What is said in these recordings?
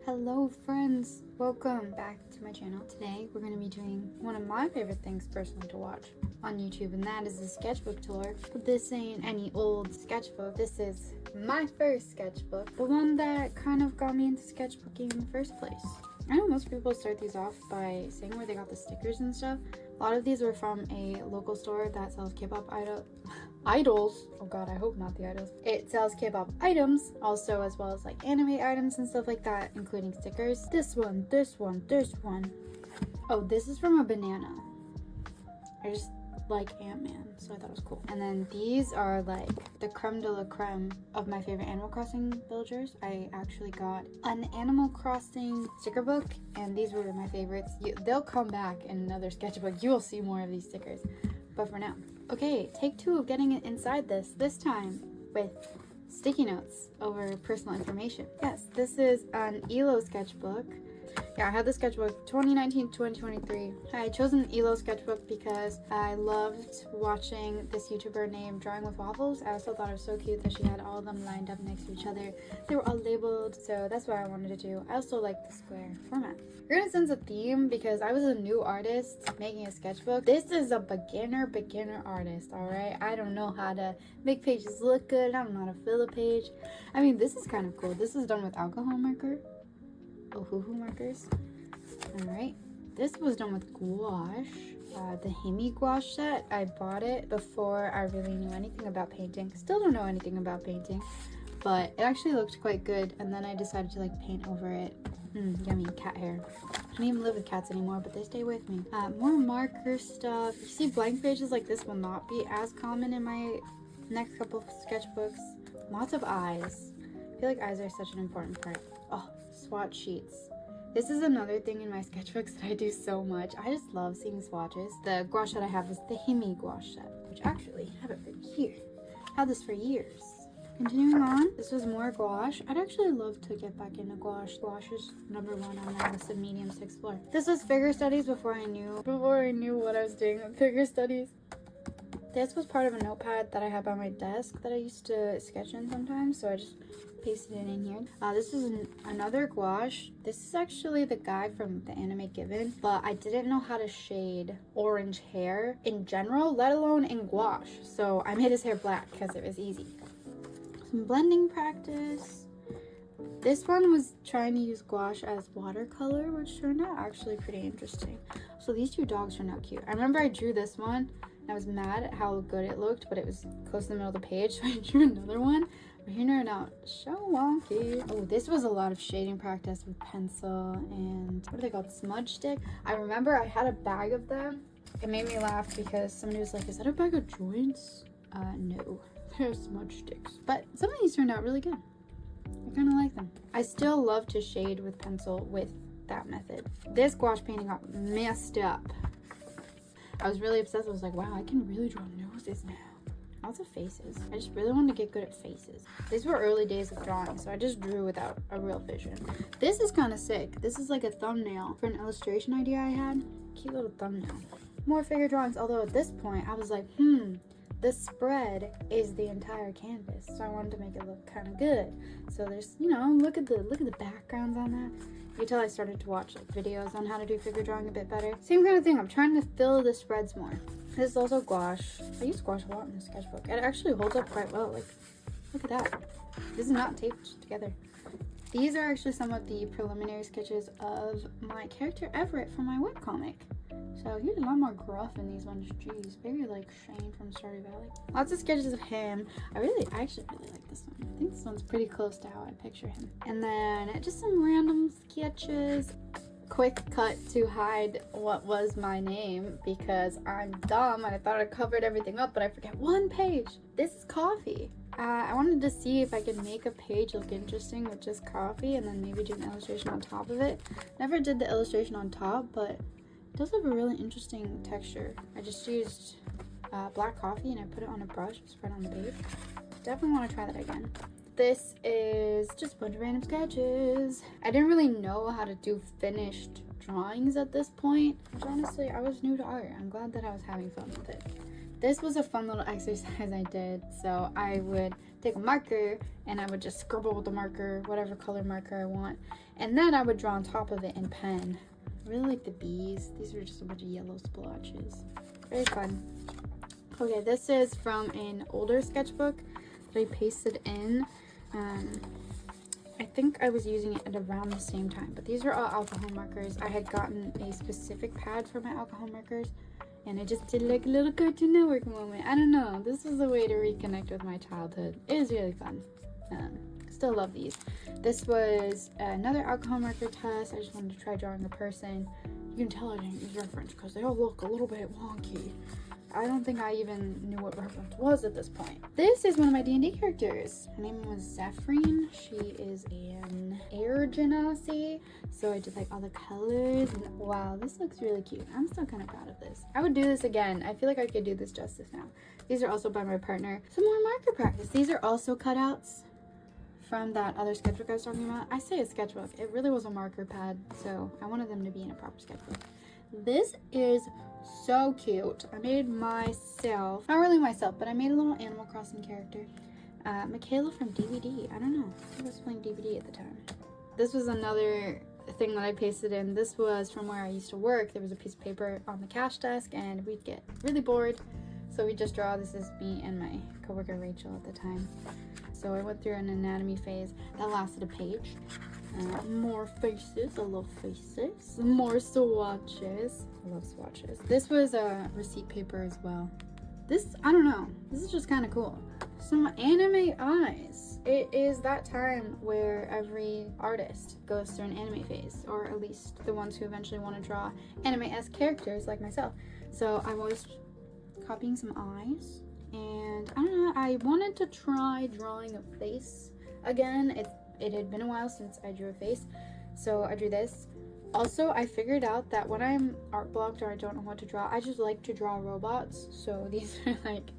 Hello friends, welcome back to my channel. Today we're going to be doing one of my favorite things personally to watch on YouTube, and that is the sketchbook tour. But this ain't any old sketchbook. This is my first sketchbook, the one that kind of got me into sketchbooking in the first place. I know most people start these off by saying where they got the stickers and stuff. A lot of these were from a local store that sells K-pop idols. Oh god, I hope not the idols. It sells K-pop items also, as well as like anime items and stuff like that, including stickers. This one. Oh, this is from a banana. I just like Ant-Man, so I thought it was cool. And then these are like the creme de la creme of my favorite Animal Crossing villagers. I actually got an Animal Crossing sticker book, and these were my favorites. They'll come back in another sketchbook. You will see more of these stickers, but for now. Okay, take two of getting it inside this time with sticky notes over personal information. Yes, this is an ELO sketchbook. Yeah, I had the sketchbook 2019-2023. I chose an ELO sketchbook because I loved watching this YouTuber named Drawing with Waffles. I also thought it was so cute that she had all of them lined up next to each other. They were all labeled, so that's what I wanted to do. I also like the square format. We're gonna sense a theme because I was a new artist making a sketchbook. This is a beginner artist, alright? I don't know how to make pages look good. I don't know how to fill a page. I mean, this is kind of cool. This is done with alcohol marker. Ohuhu markers. Alright, this was done with gouache, the Himi gouache set. I bought it before I really knew anything about painting. Still don't know anything about painting, but it actually looked quite good, and then I decided to like paint over it. Yummy cat hair. I don't even live with cats anymore, but they stay with me. More marker stuff. You see, blank pages like this will not be as common in my next couple of sketchbooks. Lots of eyes. I feel like eyes are such an important part. Oh, swatch sheets. This is another thing in my sketchbooks that I do so much. I just love seeing swatches. The gouache that I have is the Himi gouache set, which actually I have it right here. Had this for years. Continuing on, this was more gouache. I'd actually love to get back into gouache. Gouache is number one on my list of mediums to explore. This was figure studies before I knew what I was doing with figure studies. This was part of a notepad that I had by my desk that I used to sketch in sometimes, so I just pasted it in here. This is another gouache. This is actually the guy from the anime Given, but I didn't know how to shade orange hair in general, let alone in gouache, so I made his hair black because it was easy. Some blending practice. This one was trying to use gouache as watercolor, which turned out actually pretty interesting. So these two dogs turned out cute. I remember I drew this one and I was mad at how good it looked, but it was close to the middle of the page, so I drew another one. But here turned out so wonky. Oh, this was a lot of shading practice with pencil and what are they called? Smudge stick. I remember I had a bag of them. It made me laugh because somebody was like, "Is that a bag of joints?" No, they're smudge sticks. But some of these turned out really good. I kind of like them. I still love to shade with pencil with that method. This gouache painting got messed up. I was really obsessed. I was like, wow, I can really draw noses now. Lots of faces. I just really wanted to get good at faces. These were early days of drawing, so I just drew without a real vision. This is kind of sick. This is like a thumbnail for an illustration idea I had. Cute little thumbnail. More figure drawings, although at this point I was like, the spread is the entire canvas, so I wanted to make it look kind of good. So there's, you know, look at the backgrounds on that. Until I started to watch like videos on how to do figure drawing a bit better. Same kind of thing. I'm trying to fill the spreads more. This is also gouache. I use gouache a lot in the sketchbook. It actually holds up quite well. Like, look at that. This is not taped together. These are actually some of the preliminary sketches of my character Everett from my webcomic. So he's a lot more gruff in these ones. Jeez, very like Shane from Stardew Valley. Lots of sketches of him. I actually really like this one. I think this one's pretty close to how I picture him. And then just some random sketches. Quick cut to hide what was my name because I'm dumb and I thought I covered everything up, but I forget one page. This is coffee. I wanted to see if I could make a page look interesting with just coffee and then maybe do an illustration on top of it. Never did the illustration on top, but it does have a really interesting texture. I just used black coffee and I put it on a brush and spread it on the page. Definitely want to try that again. This is just a bunch of random sketches. I didn't really know how to do finished drawings at this point, which honestly I was new to art. I'm glad that I was having fun with it. This was a fun little exercise I did. So I would take a marker and I would just scribble with the marker, whatever color marker I want. And then I would draw on top of it in pen. I really like the bees. These were just a bunch of yellow splotches. Very fun. Okay, this is from an older sketchbook that I pasted in. I think I was using it at around the same time, but these are all alcohol markers. I had gotten a specific pad for my alcohol markers, and I just did like a little Cartoon Network moment. I don't know. This was a way to reconnect with my childhood. It was really fun. Still love these. This was another alcohol marker test. I just wanted to try drawing a person. You can tell I didn't use reference because they all look a little bit wonky. I don't think I even knew what reference was at this point. This is one of my D&D characters. Her name was Zephrine. She is an air genasi. So I did like all the colors. And wow, this looks really cute. I'm still kind of proud of this. I would do this again. I feel like I could do this justice now. These are also by my partner. Some more marker practice. These are also cutouts from that other sketchbook I was talking about. I say a sketchbook. It really was a marker pad. So I wanted them to be in a proper sketchbook. This is so cute. I made myself, not really myself, but I made a little Animal Crossing character. Michaela from DVD. I don't know. I was playing DVD at the time. This was another thing that I pasted in. This was from where I used to work. There was a piece of paper on the cash desk and we'd get really bored. So we just draw. This is me and my coworker Rachel at the time. So I went through an anatomy phase that lasted a page. More faces. I love faces. More swatches. I love swatches. This was a receipt paper as well. This, I don't know. This is just kind of cool. Some anime eyes. It is that time where every artist goes through an anime phase, or at least the ones who eventually want to draw anime-esque characters like myself. So I was copying some eyes, and I don't know. I wanted to try drawing a face again. It had been a while since I drew a face, so I drew this. Also, I figured out that when I'm art blocked or I don't know what to draw, I just like to draw robots. So these are like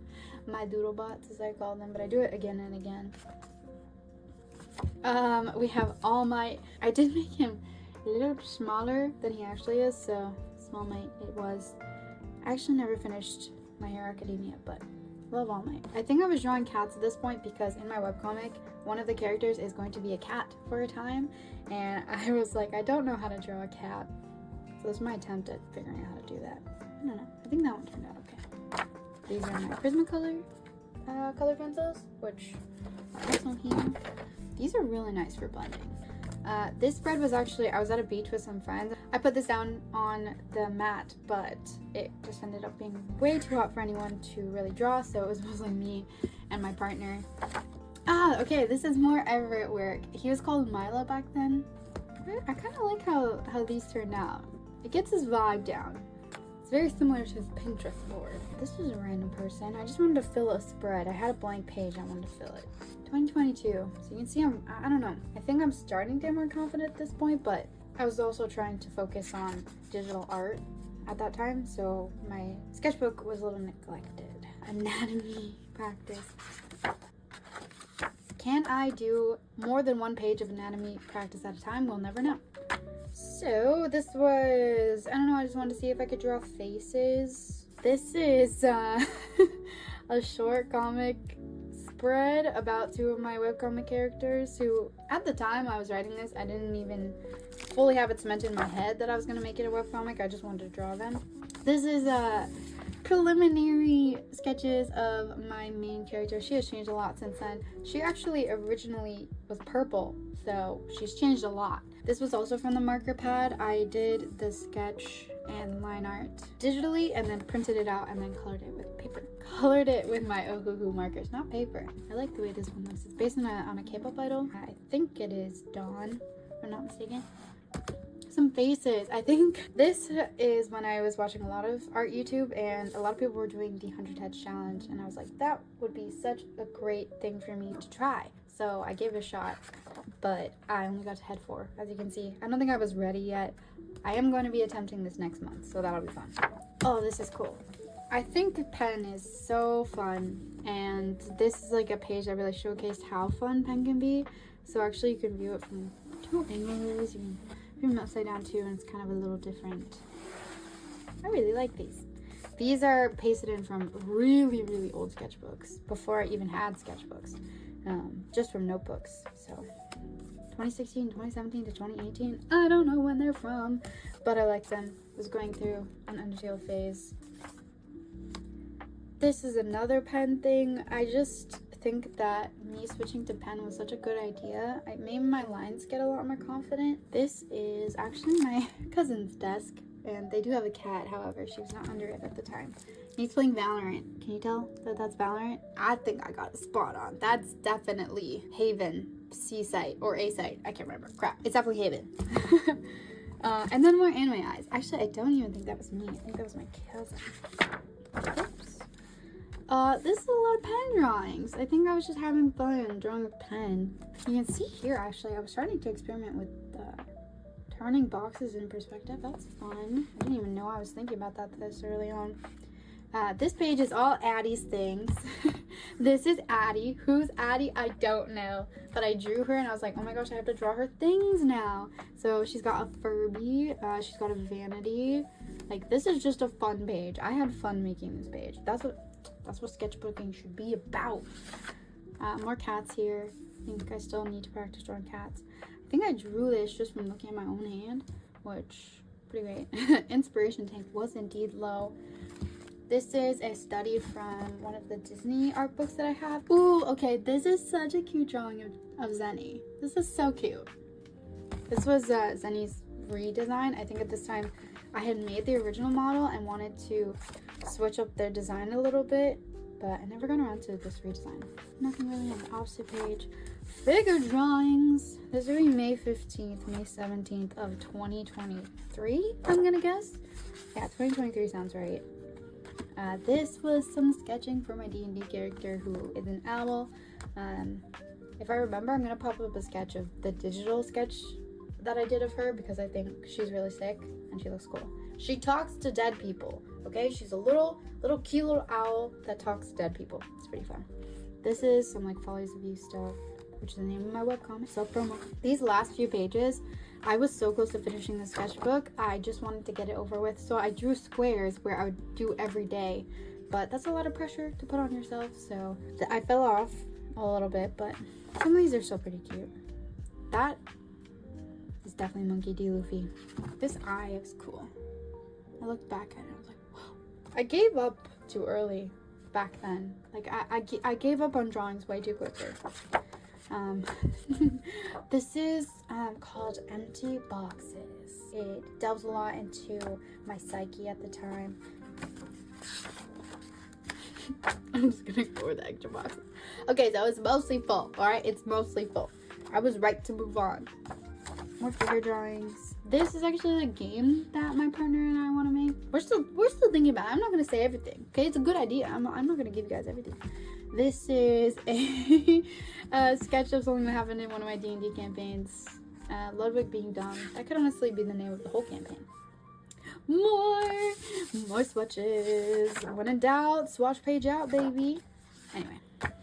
my doodle bots, as I call them, but I do it again and again. We have All Might. I did make him a little smaller than he actually is, so Small Might it was. I actually never finished My Hero Academia, but love All Might. I think I was drawing cats at this point because in my webcomic, one of the characters is going to be a cat for a time, and I was like, I don't know how to draw a cat. So this is my attempt at figuring out how to do that. I don't know. I think that one turned out okay. These are my Prismacolor color pencils, which are also here. These are really nice for blending. This spread was actually, I was at a beach with some friends. I put this down on the mat, but it just ended up being way too hot for anyone to really draw, so it was mostly me and my partner. Okay, this is more Everett work. He was called Milo back then. I kind of like how these turned out. It gets his vibe down. It's very similar to his Pinterest board. This is a random person. I just wanted to fill a spread. I had a blank page. I wanted to fill it. 2022. So you can see I don't know. I think I'm starting to get more confident at this point, but I was also trying to focus on digital art at that time. So my sketchbook was a little neglected. Anatomy practice. Can I do more than one page of anatomy practice at a time? We'll never know. So this was, I don't know, I just wanted to see if I could draw faces. This is a short comic spread about two of my webcomic characters who, at the time I was writing this, I didn't even fully have it cemented in my head that I was going to make it a webcomic. I just wanted to draw them. This is preliminary sketches of my main character. She has changed a lot since then. She actually originally was purple, so she's changed a lot. This was also from the marker pad. I did the sketch and line art digitally and then printed it out and then colored it with paper. Colored it with my Ohuhu markers, not paper. I like the way this one looks. It's based on a K-pop idol. I think it is Dawn, if I'm not mistaken. Some faces. I think this is when I was watching a lot of art YouTube and a lot of people were doing the 100 heads challenge, and I was like, that would be such a great thing for me to try. So I gave it a shot, but I only got to head 4. As you can see, I don't think I was ready yet. I am going to be attempting this next month, so that'll be fun. Oh, this is cool. I think pen is so fun, and this is like a page that really showcased how fun pen can be. So actually you can view it from 2 angles. You can view them upside down too, and it's kind of a little different. I really like these. These are pasted in from really, really old sketchbooks, before I even had sketchbooks, just from notebooks. So 2016, 2017 to 2018, I don't know when they're from, but I like them. I was going through an Undertale phase. This is another pen thing. I just think that me switching to pen was such a good idea. It made my lines get a lot more confident. This is actually my cousin's desk, and they do have a cat. However, she was not under it at the time. He's playing Valorant. Can you tell that that's Valorant? I think I got it spot on. That's definitely Haven C site or A site. I can't remember. Crap. It's definitely Haven. And then more anime eyes. Actually, I don't even think that was me. I think that was my cousin. Oops. This is a lot of pen drawings. I think I was just having fun drawing with pen. You can see here, actually, I was starting to experiment with turning boxes in perspective. That's fun. I didn't even know I was thinking about that this early on. This page is all Addie's things. This is Addie. Who's Addie? I don't know. But I drew her and I was like, oh my gosh, I have to draw her things now. So she's got a Furby. She's got a vanity. Like, this is just a fun page. I had fun making this page. That's what sketchbooking should be about. More cats here. I think I still need to practice drawing cats. I think I drew this just from looking at my own hand, which, pretty great. Inspiration tank was indeed low. This is a study from one of the Disney art books that I have. Ooh, okay, this is such a cute drawing of Zenny. This is so cute. This was Zenny's redesign. I think at this time I had made the original model and wanted to switch up their design a little bit, but I never got around to this redesign. Nothing really on the opposite page. Figure drawings. This will be May 15th, May 17th of 2023, I'm gonna guess. Yeah, 2023 sounds right. This was some sketching for my D&D character who is an owl. If I remember, I'm gonna pop up a sketch of the digital sketch that I did of her because I think she's really sick and she looks cool. She talks to dead people, okay? She's a little cute little owl that talks to dead people. It's pretty fun. This is some like Follies of You stuff, which is the name of my webcomic, self-promo. These last few pages, I was so close to finishing the sketchbook. I just wanted to get it over with, so I drew squares where I would do every day, but that's a lot of pressure to put on yourself, so I fell off a little bit, but some of these are still pretty cute. That is definitely Monkey D. Luffy. This eye is cool. I looked back at it and I was like, whoa. I gave up too early back then. Like, I gave up on drawings way too quickly. This is called Empty Boxes. It delves a lot into my psyche at the time. I'm just gonna ignore the extra boxes. Okay, so it's mostly full, alright? It's mostly full. I was right to move on. More figure drawings. This is actually the game that my partner and I want to make. We're still thinking about it. I'm not gonna say everything. Okay, it's a good idea. I'm not gonna give you guys everything. This is a sketch of something that happened in one of my D&D campaigns. Ludwig being dumb. That could honestly be the name of the whole campaign. More swatches. When in doubt, swatch page out, baby. Anyway,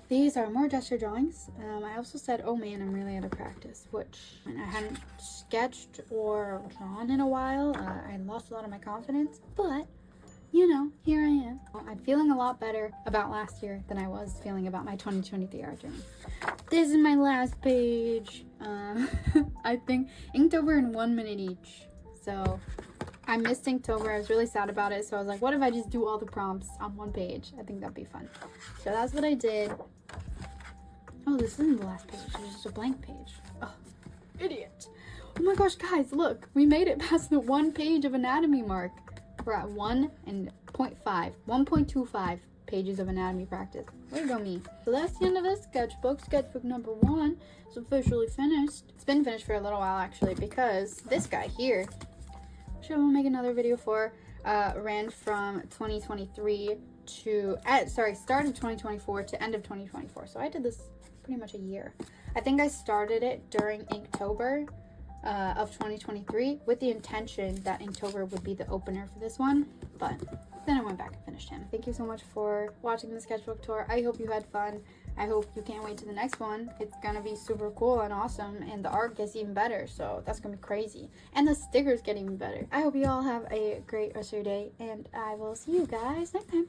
these are more gesture drawings. I also said, oh man, I'm really out of practice, which I hadn't sketched or drawn in a while. I lost a lot of my confidence, but you know, here I am. I'm feeling a lot better about last year than I was feeling about my 2023 art journey. This is my last page. I think Inktober in 1 minute each. So I missed Inktober. I was really sad about it. So I was like, what if I just do all the prompts on one page? I think that'd be fun. So that's what I did. Oh, this isn't the last page. It's just a blank page. Oh, idiot. Oh my gosh, guys, look. We made it past the 1 page of anatomy mark. We're at 1.25 pages of anatomy practice. Way to go, me. So that's the end of this sketchbook. Sketchbook number 1 is officially finished. It's been finished for a little while, actually, because this guy here, which I will make another video for, ran from 2023 to, started 2024 to end of 2024. So I did this pretty much a year. I think I started it during Inktober of 2023 with the intention that Inktober would be the opener for this one, but then I went back and finished him. Thank you so much for watching the sketchbook tour. I hope you had fun. I hope you can't wait to the next one. It's gonna be super cool and awesome, and the art gets even better, so that's gonna be crazy. And the stickers get even better. I hope you all have a great rest of your day, and I will see you guys next time.